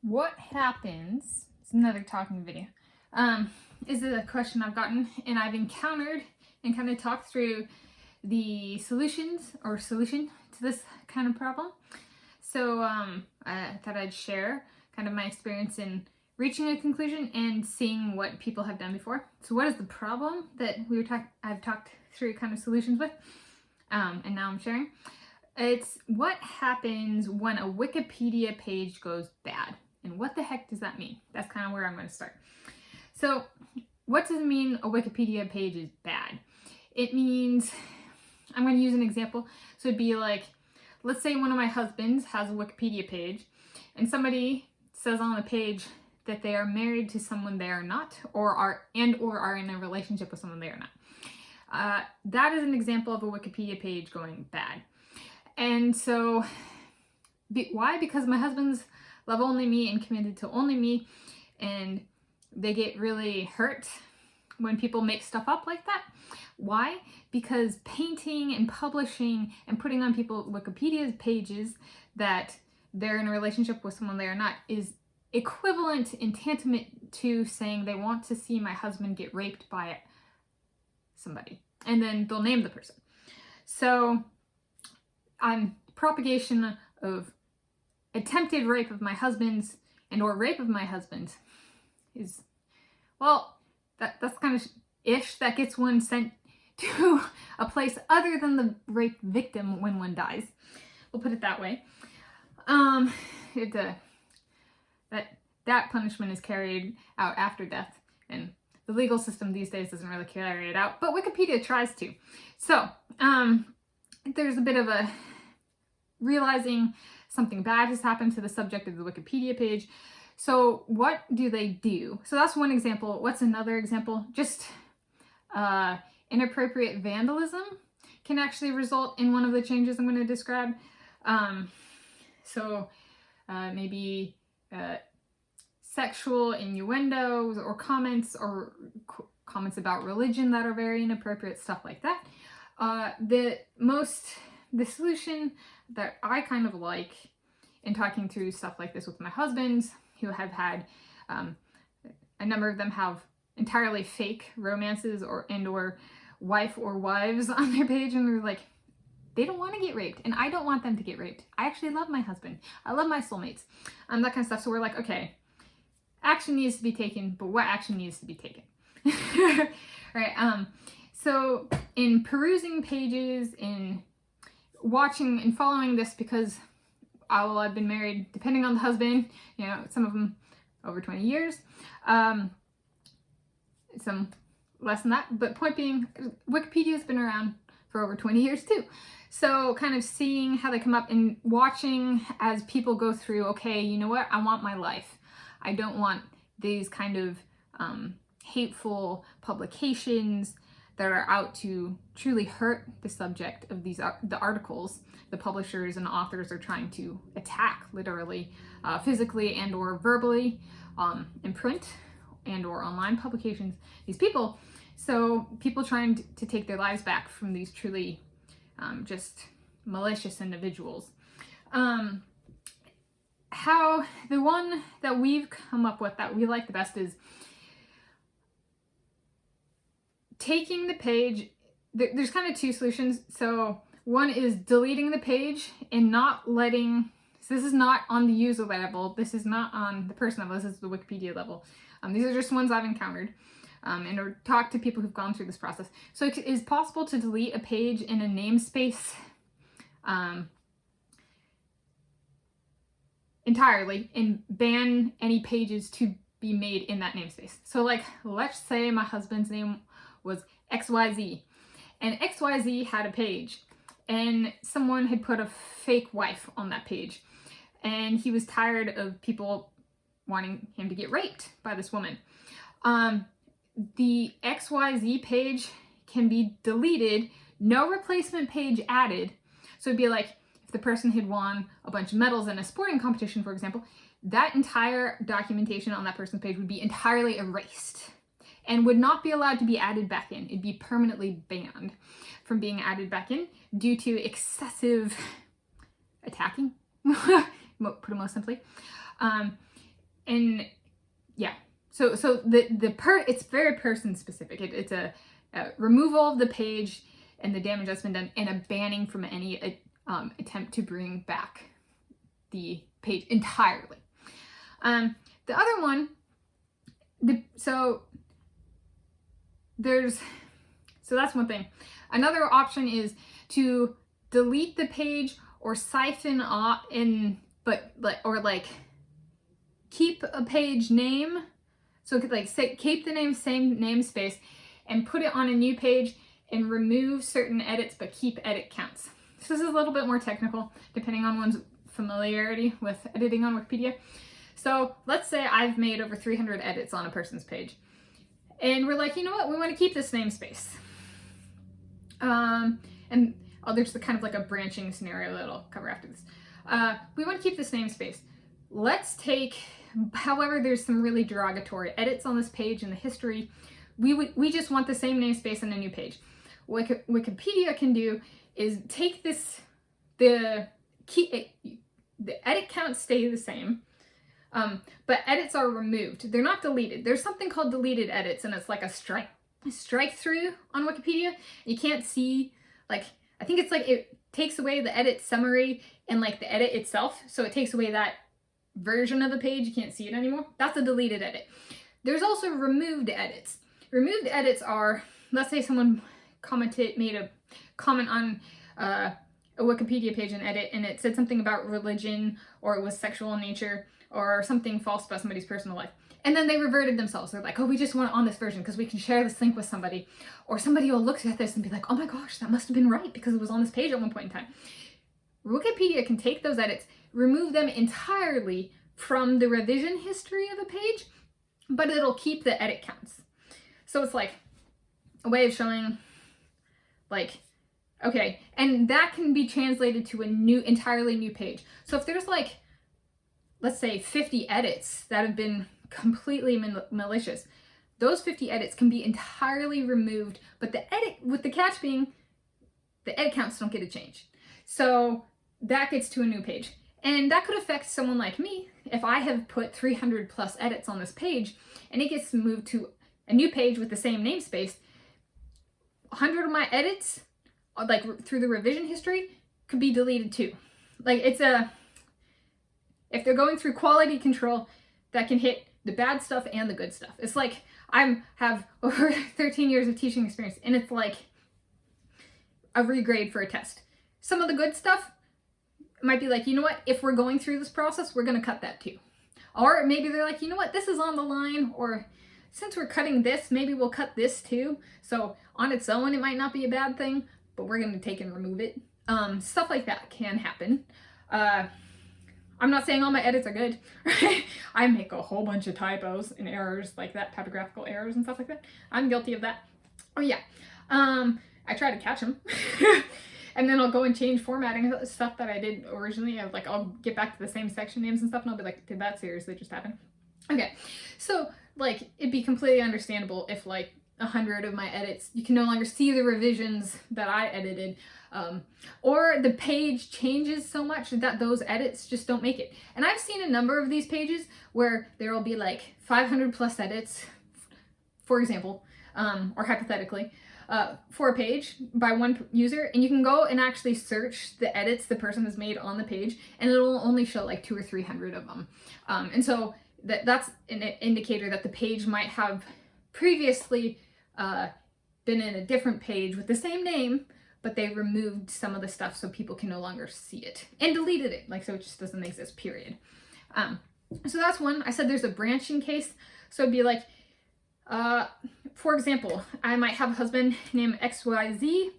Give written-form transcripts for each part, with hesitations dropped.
What happens, it's another talking video, is a question I've gotten and I've encountered and kind of talked through the solution to this kind of problem. So I thought I'd share kind of my experience in reaching a conclusion and seeing what people have done before. So what is the problem that I've talked through kind of solutions with, and now I'm sharing? It's what happens when a Wikipedia page goes bad. And what the heck does that mean? That's kind of where I'm going to start. So what does it mean a Wikipedia page is bad? It means, I'm going to use an example. So it'd be like, let's say one of my husbands has a Wikipedia page and somebody says on the page that they are married to someone they are not, or are in a relationship with someone they are not. That is an example of a Wikipedia page going bad. And so, why? Because my husband's love only me and committed to only me, and they get really hurt when people make stuff up like that. Why? Because painting and publishing and putting on people's Wikipedia pages that they're in a relationship with someone they are not is equivalent and tantamount to saying they want to see my husband get raped by somebody, and then they'll name the person. So propagation of attempted rape of my husband's and or rape of my husband is, well, that's kind of ish. That gets one sent to a place other than the rape victim when one dies. We'll put it that way. That punishment is carried out after death, and the legal system these days doesn't really carry it out, but Wikipedia tries to. So there's a bit of a realizing something bad has happened to the subject of the Wikipedia page. So what do they do? So that's one example. What's another example? Just inappropriate vandalism can actually result in one of the changes I'm going to describe. Maybe sexual innuendos or comments about religion that are very inappropriate, stuff like that. The solution that I kind of like in talking through stuff like this with my husbands, who have had a number of them have entirely fake romances or wife or wives on their page, and they're like, they don't want to get raped, and I don't want them to get raped. I actually love my husband. I love my soulmates. That kind of stuff. So we're like, okay, action needs to be taken, but what action needs to be taken? All right. So in perusing pages, in watching and following this, because I've been married, depending on the husband, some of them over 20 years, some less than that, but point being, Wikipedia's been around for over 20 years too. So kind of seeing how they come up and watching as people go through, okay, you know what, I want my life. I don't want these kind of hateful publications that are out to truly hurt the subject of the articles the publishers and authors are trying to attack, literally, physically and or verbally, in print and or online publications, these people. So people trying to take their lives back from these truly just malicious individuals. How the one that we've come up with that we like the best is taking the page. There's kind of two solutions. So one is deleting the page and not letting, so this is not on the user level, this is not on the person level, this is the Wikipedia level. These are just ones I've encountered and or talked to people who've gone through this process. So it is possible to delete a page in a namespace entirely and ban any pages to be made in that namespace. So like, let's say my husband's name was XYZ, and XYZ had a page, and someone had put a fake wife on that page, and he was tired of people wanting him to get raped by this woman. The XYZ page can be deleted, no replacement page added. So it'd be like, if the person had won a bunch of medals in a sporting competition, for example, that entire documentation on that person's page would be entirely erased and would not be allowed to be added back in. It'd be permanently banned from being added back in due to excessive attacking, put it most simply. And yeah, so it's very person specific. It's a removal of the page and the damage that's been done, and a banning from any attempt to bring back the page entirely. The other one, so that's one thing. Another option is to delete the page or siphon off keep a page name. So keep the same namespace and put it on a new page and remove certain edits but keep edit counts. So this is a little bit more technical depending on one's familiarity with editing on Wikipedia. So let's say I've made over 300 edits on a person's page. And we're like, you know what, we want to keep this namespace. There's kind of like a branching scenario that I'll cover after this. We want to keep this namespace. Let's take, however, there's some really derogatory edits on this page in the history. We just want the same namespace on a new page. What Wikipedia can do is take the edit counts stay the same, but edits are removed. They're not deleted. There's something called deleted edits, and it's like a strike through on Wikipedia. You can't see, like, I think it's like it takes away the edit summary and like the edit itself. So it takes away that version of the page. You can't see it anymore. That's a deleted edit. There's also removed edits. Removed edits are, let's say someone made a comment on a Wikipedia page and edit, and it said something about religion, or it was sexual in nature, or something false about somebody's personal life. And then they reverted themselves. They're like, oh, we just want it on this version because we can share this link with somebody. Or somebody will look at this and be like, oh my gosh, that must have been right because it was on this page at one point in time. Wikipedia can take those edits, remove them entirely from the revision history of a page, but it'll keep the edit counts. So it's like a way of showing, like, okay, and that can be translated to a entirely new page. So if there's like, let's say 50 edits that have been completely malicious, those 50 edits can be entirely removed, but with the catch being the edit counts don't get a change. So that gets to a new page. And that could affect someone like me if I have put 300 plus edits on this page and it gets moved to a new page with the same namespace. 100 of my edits, like through the revision history, could be deleted too. Like if they're going through quality control, that can hit the bad stuff and the good stuff. It's like I have over 13 years of teaching experience, and it's like a regrade for a test. Some of the good stuff might be like, you know what, if we're going through this process, we're going to cut that too. Or maybe they're like, you know what, this is on the line, or since we're cutting this, maybe we'll cut this too. So on its own, it might not be a bad thing, but we're going to take and remove it. Stuff like that can happen. I'm not saying all my edits are good, right? I make a whole bunch of typos and errors like that, typographical errors and stuff like that. I'm guilty of that. Oh yeah. I try to catch them. And then I'll go and change formatting stuff that I did originally. I'll get back to the same section names and stuff, and I'll be like, did that seriously just happen? Okay. So like, it'd be completely understandable if like 100 of my edits, you can no longer see the revisions that I edited, or the page changes so much that those edits just don't make it. And I've seen a number of these pages where there will be like 500 plus edits, for example, or hypothetically, for a page by one user, and you can go and actually search the edits the person has made on the page, and it'll only show like 200 or 300 of them. And so that's an indicator that the page might have previously been in a different page with the same name, but they removed some of the stuff so people can no longer see it and deleted it, like, so it just doesn't exist, period. So that's one. I said there's a branching case. So it'd be like, for example, I might have a husband named XYZ,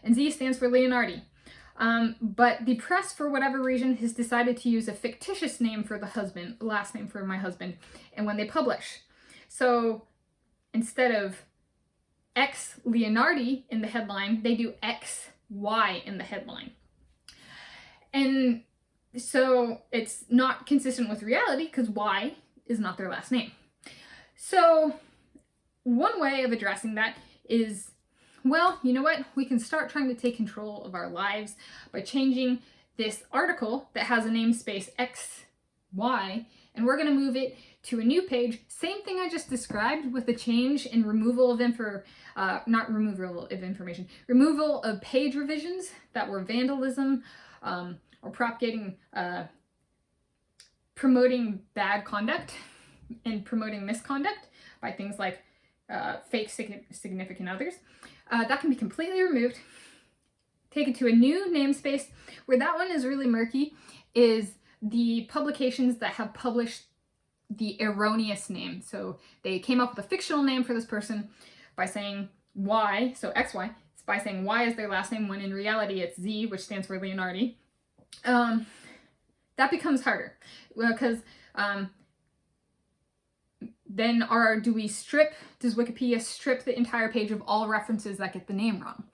and Z stands for Leonhardi. But the press, for whatever reason, has decided to use a fictitious name for the husband, last name for my husband, and when they publish. So instead of X Leonhardi in the headline, they do XY in the headline. And so it's not consistent with reality because Y is not their last name. So one way of addressing that is, well, you know what? We can start trying to take control of our lives by changing this article that has a namespace Y, and we're going to move it to a new page. Same thing I just described with the change in removal of removal of page revisions that were vandalism or propagating, promoting bad conduct and promoting misconduct by things like fake significant others. That can be completely removed. Take it to a new namespace. Where that one is really murky is the publications that have published the erroneous name. So they came up with a fictional name for this person by saying Y, so XY, by saying Y is their last name, when in reality it's Z, which stands for Leonhardi. That becomes harder because then does Wikipedia strip the entire page of all references that get the name wrong?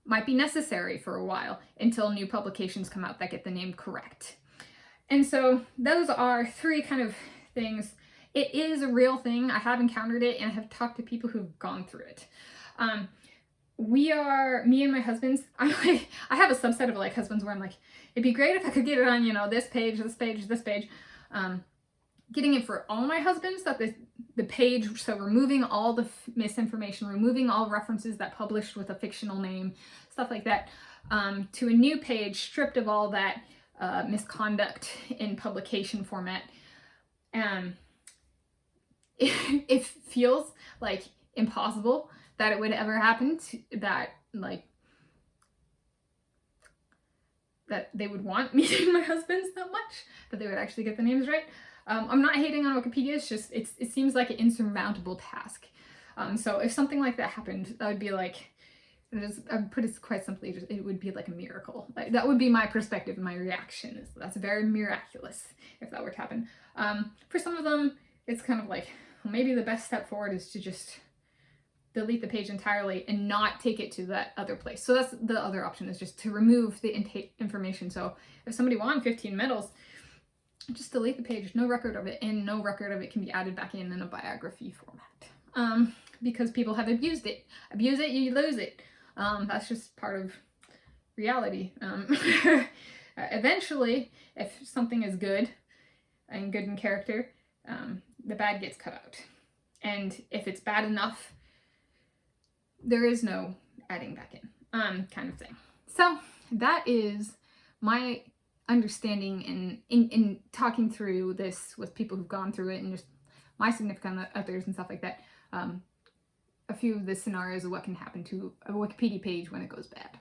Might be necessary for a while until new publications come out that get the name correct. And so those are three kind of things. It is a real thing. I have encountered it and I have talked to people who've gone through it. Me and my husbands, I have a subset of like husbands where I'm like, it'd be great if I could get it on, this page, this page, this page. Getting it for all my husbands, that the page, so removing all the misinformation, removing all references that published with a fictional name, stuff like that, to a new page stripped of all that misconduct in publication format. It feels like impossible that it would ever happen, that they would want me and my husbands that much, that they would actually get the names right. I'm not hating on Wikipedia, it's just, it seems like an insurmountable task. So if something like that happened, that would be like, I'd put it quite simply, it would be like a miracle. Like, that would be my perspective and my reaction. That's very miraculous if that were to happen. For some of them, it's kind of like, well, maybe the best step forward is to just delete the page entirely and not take it to that other place. So that's the other option, is just to remove the information. So if somebody won 15 medals, just delete the page, no record of it, and no record of it can be added back in a biography format. Because people have abused it. Abuse it, you lose it. That's just part of reality. Eventually, if something is good and good in character, the bad gets cut out. And if it's bad enough, there is no adding back in, kind of thing. So that is my understanding in talking through this with people who've gone through it, and just my significant others and stuff like that. A few of the scenarios of what can happen to a Wikipedia page when it goes bad.